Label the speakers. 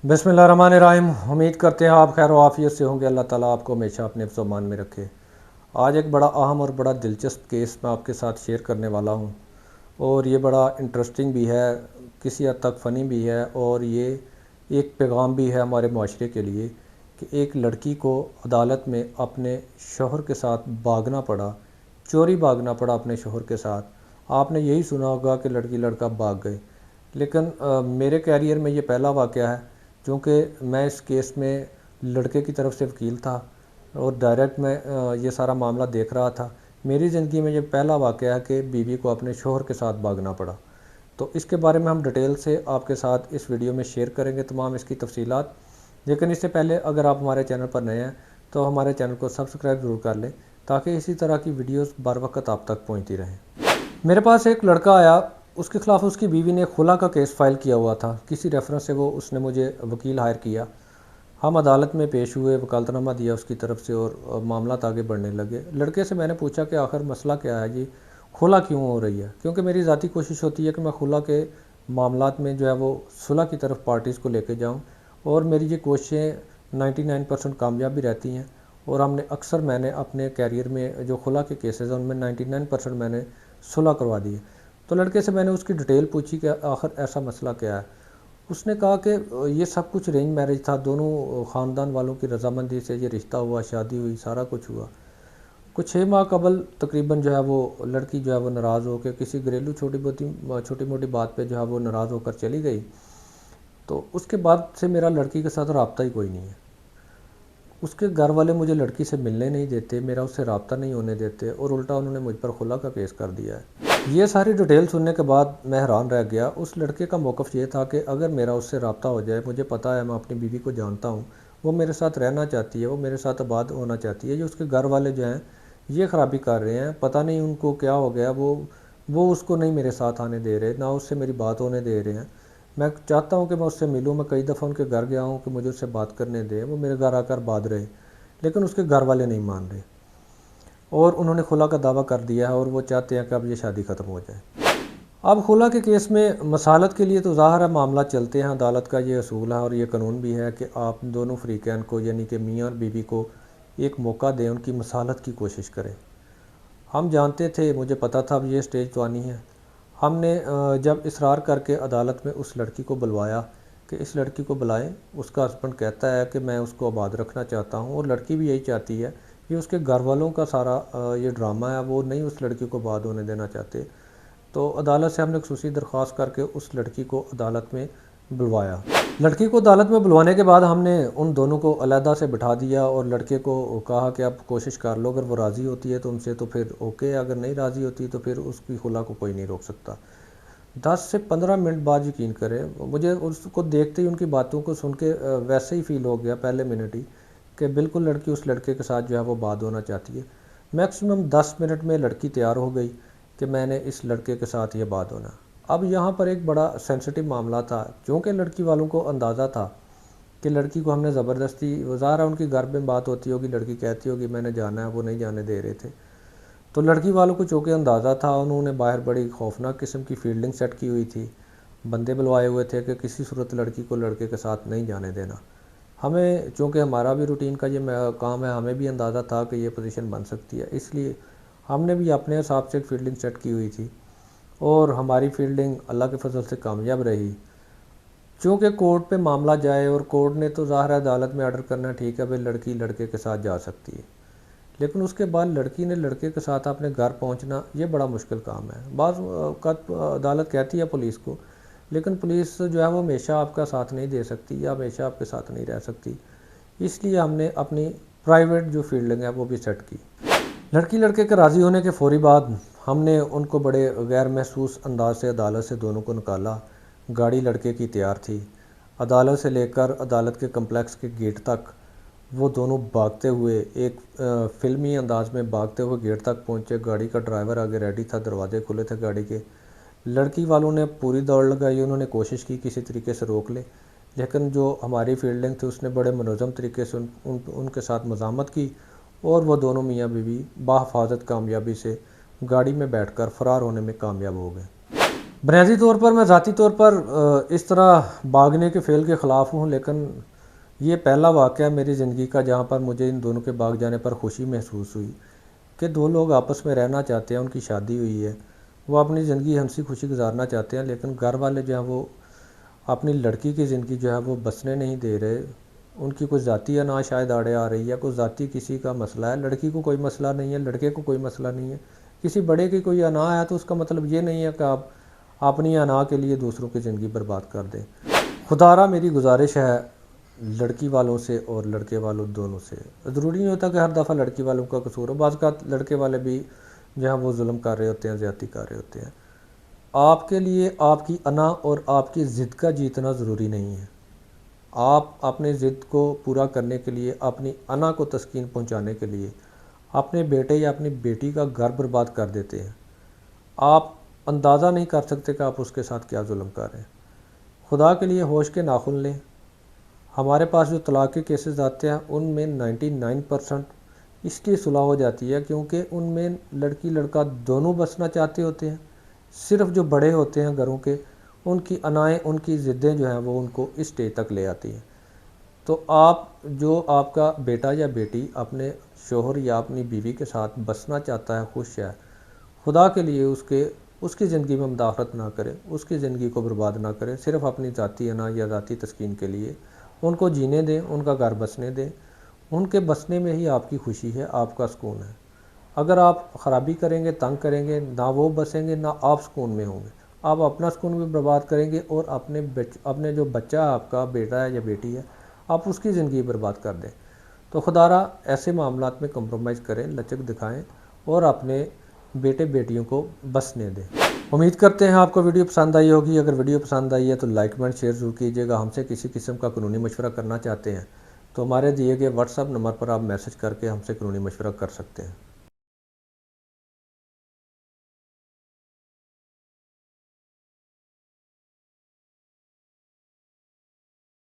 Speaker 1: बिस्मिल्लाहिर्रहमानिर्रहीम। उम्मीद करते हैं आप खैर आफियत से होंगे। अल्लाह ताला आपको हमेशा अपने फ़मान में रखे। आज एक बड़ा अहम और बड़ा दिलचस्प केस मैं आपके साथ शेयर करने वाला हूँ और ये बड़ा इंटरेस्टिंग भी है, किसी हद तक फ़नी भी है और ये एक पैगाम भी है हमारे माशरे के लिए कि एक लड़की को अदालत में अपने शौहर के साथ भागना पड़ा, चोरी भागना पड़ा अपने शौहर के साथ। आपने यही सुना होगा कि लड़की लड़का भाग गए, लेकिन मेरे कैरियर में ये पहला वाक़या है, क्योंकि मैं इस केस में लड़के की तरफ से वकील था और डायरेक्ट मैं ये सारा मामला देख रहा था। मेरी ज़िंदगी में ये पहला वाक़या है कि बीवी को अपने शौहर के साथ भागना पड़ा। तो इसके बारे में हम डिटेल से आपके साथ इस वीडियो में शेयर करेंगे तमाम इसकी तफसीलात। लेकिन इससे पहले अगर आप हमारे चैनल पर नए हैं तो हमारे चैनल को सब्सक्राइब ज़रूर कर लें ताकि इसी तरह की वीडियोस बर वक्त आप तक पहुंचती रहें। मेरे पास एक लड़का आया, उसके ख़िलाफ़ उसकी बीवी ने खुला का केस फाइल किया हुआ था। किसी रेफरेंस से वो उसने मुझे वकील हायर किया। हम अदालत में पेश हुए, वकालतनामा दिया उसकी तरफ से और मामला आगे बढ़ने लगे। लड़के से मैंने पूछा कि आखिर मसला क्या है जी, खुला क्यों हो रही है? क्योंकि मेरी ज़ाती कोशिश होती है कि मैं खुला के मामलात में जो है वो सुलह की तरफ पार्टीज़ को लेके जाऊँ और मेरी ये कोशिशें 99% कामयाब भी रहती हैं। और मैंने अपने कैरियर में जो खुला के केसेस हैं उनमें 99% मैंने सुलह करवा दी है। तो लड़के से मैंने उसकी डिटेल पूछी कि आखिर ऐसा मसला क्या है। उसने कहा कि ये सब कुछ अरेंज मैरिज था, दोनों ख़ानदान वालों की रजामंदी से ये रिश्ता हुआ, शादी हुई, सारा कुछ हुआ। कुछ 6 माह कबल तकरीबन जो है वो लड़की जो है वो नाराज़ होकर किसी घरेलू छोटी मोटी बात पे जो है वो नाराज़ होकर चली गई। तो उसके बाद से मेरा लड़की के साथ रब्ता ही कोई नहीं है। उसके घर वाले मुझे लड़की से मिलने नहीं देते, मेरा उससे रब्ता नहीं होने देते और उल्टा उन्होंने मुझ पर खुला का केस कर दिया है। ये सारी डिटेल सुनने के बाद मैं हैरान रह गया। उस लड़के का मौक़िफ़ ये था कि अगर मेरा उससे रब्ता हो जाए, मुझे पता है, मैं अपनी बीवी को जानता हूँ, वो मेरे साथ रहना चाहती है, वो मेरे साथ आबाद होना चाहती है। ये उसके घर वाले जो हैं ये ख़राबी कर रहे हैं, पता नहीं उनको क्या हो गया, वो उसको नहीं मेरे साथ आने दे रहे, ना उससे मेरी बात होने दे रहे हैं। मैं चाहता हूँ कि मैं उससे मिलूँ, मैं कई दफ़ा उनके घर गया हूँ कि मुझे उससे बात करने दें, वो मेरे घर आकर बात रहे, लेकिन उसके घर वाले नहीं मान रहे और उन्होंने खुला का दावा कर दिया है और वो चाहते हैं कि अब ये शादी ख़त्म हो जाए। अब खुला के केस में मसालत के लिए तो ज़ाहिर है मामला चलते हैं, अदालत का ये असूल है और ये कानून भी है कि आप दोनों फ़रीक़ैन को यानी कि मियाँ और बीवी को एक मौका दें, उनकी मसालत की कोशिश करें। हम जानते थे, मुझे पता था अब ये स्टेज तो आनी है। हमने जब इसरार करके अदालत में उस लड़की को बुलवाया कि इस लड़की को बुलाएं, उसका हस्बैंड कहता है कि मैं उसको आबाद रखना चाहता हूं और लड़की भी यही चाहती है। ये उसके घर वालों का सारा ये ड्रामा है, वो नहीं उस लड़की को आबाद होने देना चाहते। तो अदालत से हमने खुसूसी दरख्वास्त करके उस लड़की को अदालत में बुलवाया। लड़की को अदालत में बुलवाने के बाद हमने उन दोनों को अलहदा से बिठा दिया और लड़के को कहा कि आप कोशिश कर लो, अगर वो राज़ी होती है तो उनसे तो फिर ओके, अगर नहीं राज़ी होती तो फिर उसकी खुला को कोई नहीं रोक सकता। 10 से 15 मिनट बाद यकीन करें, मुझे उसको देखते ही, उनकी बातों को सुन के वैसे ही फ़ील हो गया पहले मिनट ही कि बिल्कुल लड़की उस लड़के के साथ जो है वो बात होना चाहती है। मैक्सिमम 10 मिनट में लड़की तैयार हो गई कि मैंने इस लड़के के साथ ये बात होना। अब यहाँ पर एक बड़ा सेंसिटिव मामला था, क्योंकि लड़की वालों को अंदाज़ा था कि लड़की को हमने ज़बरदस्ती, ज़ाहिर है उनकी घर में बात होती होगी, लड़की कहती होगी मैंने जाना है, वो नहीं जाने दे रहे थे। तो लड़की वालों को चूँकि अंदाज़ा था, उन्होंने बाहर बड़ी खौफनाक किस्म की फील्डिंग सेट की हुई थी, बंदे बुलवाए हुए थे कि किसी सूरत लड़की को लड़के के साथ नहीं जाने देना। हमें चूँकि हमारा भी रूटीन का ये काम है, हमें भी अंदाज़ा था कि ये पोजीशन बन सकती है, इसलिए हमने भी अपने हिसाब से एक फील्डिंग सेट की हुई थी और हमारी फील्डिंग अल्लाह के फजल से कामयाब रही। चूँकि कोर्ट पे मामला जाए और कोर्ट ने तो ज़ाहिर है अदालत में ऑर्डर करना, ठीक है भाई लड़की लड़के के साथ जा सकती है, लेकिन उसके बाद लड़की ने लड़के के साथ अपने घर पहुंचना ये बड़ा मुश्किल काम है। बाज़ औक़ात अदालत कहती है पुलिस को, लेकिन पुलिस जो है वो हमेशा आपका साथ नहीं दे सकती या हमेशा आपके साथ नहीं रह सकती। इसलिए हमने अपनी प्राइवेट जो फील्डिंग है वो भी सेट की। लड़की लड़के के राज़ी होने के फ़ौरी बाद हमने उनको बड़े गैर महसूस अंदाज से अदालत से दोनों को निकाला। गाड़ी लड़के की तैयार थी। अदालत से लेकर अदालत के कम्प्लेक्स के गेट तक वो दोनों भागते हुए, एक फ़िल्मी अंदाज में भागते हुए गेट तक पहुँचे। गाड़ी का ड्राइवर आगे रेडी था, दरवाजे खुले थे गाड़ी के। लड़की वालों ने पूरी दौड़ लगाई, उन्होंने कोशिश की किसी तरीके से रोक ले, लेकिन जो हमारी फील्डिंग थी उसने बड़े मुनज़्ज़म तरीके से उनके साथ मज़ामत की और वो दोनों मियाँ बीवी बाहिफाजत कामयाबी से गाड़ी में बैठकर फ़रार होने में कामयाब हो गए। बुनियादी तौर पर मैं ज़ाती तौर पर इस तरह भागने के फ़ेल के ख़िलाफ़ हूँ, लेकिन ये पहला वाक़या मेरी ज़िंदगी का जहाँ पर मुझे इन दोनों के भाग जाने पर खुशी महसूस हुई कि दो लोग आपस में रहना चाहते हैं, उनकी शादी हुई है, वो अपनी ज़िंदगी हंसी खुशी गुजारना चाहते हैं, लेकिन घर वाले जो हैं वो अपनी लड़की की ज़िंदगी जो है वो बसने नहीं दे रहे। उनकी कोई ज़ाती अना शायद आड़े आ रही है, कोई ज़ाती किसी का मसला है। लड़की को कोई मसला नहीं है, लड़के को कोई मसला नहीं है। किसी बड़े की कोई अना है तो उसका मतलब ये नहीं है कि आप अपनी अना के लिए दूसरों की ज़िंदगी बर्बाद कर दें। खुदारा मेरी गुजारिश है लड़की वालों से और लड़के वालों दोनों से, ज़रूरी नहीं होता कि हर दफ़ा लड़की वालों का कसूर हो, बाज़ औक़ात लड़के वाले भी जहाँ वो जुल्म कर रहे होते हैं, ज़्यादती कर रहे होते हैं। आपके लिए आपकी अना और आपकी ज़िद का जीतना ज़रूरी नहीं है। आप अपने ज़िद को पूरा करने के लिए, अपनी अना को तस्कीन पहुंचाने के लिए अपने बेटे या अपनी बेटी का घर बर्बाद कर देते हैं। आप अंदाज़ा नहीं कर सकते कि आप उसके साथ क्या जुल्म कर रहे हैं। खुदा के लिए होश के नाखुन लें। हमारे पास जो तलाक़ के केसेस आते हैं उनमें 99% इसकी सुलह हो जाती है, क्योंकि उनमें लड़की लड़का दोनों बसना चाहते होते हैं। सिर्फ जो बड़े होते हैं घरों के, उनकी अनाएँ, उनकी ज़िद्दें जो हैं वो उनको इस स्टेज तक ले आती हैं। तो आप जो आपका बेटा या बेटी अपने शोहर या अपनी बीवी के साथ बसना चाहता है, खुश है, खुदा के लिए उसकी ज़िंदगी में मुदाखलत ना करें, उसकी ज़िंदगी को बर्बाद ना करें, सिर्फ़ अपनी ज़ाती अना या ज़ाती तस्कीन के लिए। उनको जीने दें, उनका घर बसने दें। उनके बसने में ही आपकी खुशी है, आपका सुकून है। अगर आप ख़राबी करेंगे, तंग करेंगे, ना वो बसेंगे ना आप सुकून में होंगे। आप अपना सुकून भी बर्बाद करेंगे और अपने जो बच्चा आपका बेटा है या बेटी है, आप उसकी ज़िंदगी बर्बाद कर दें। तो खुदारा ऐसे मामलात में कंप्रोमाइज़ करें, लचक दिखाएं और अपने बेटे बेटियों को बसने दें। उम्मीद करते हैं आपको वीडियो पसंद आई होगी। अगर वीडियो पसंद आई है तो लाइक कमेंट शेयर ज़रूर कीजिएगा। हमसे किसी किस्म का कानूनी मशवरा करना चाहते हैं तो हमारे दिए गए व्हाट्सएप नंबर पर आप मैसेज करके हमसे कानूनी मशवरा कर सकते हैं।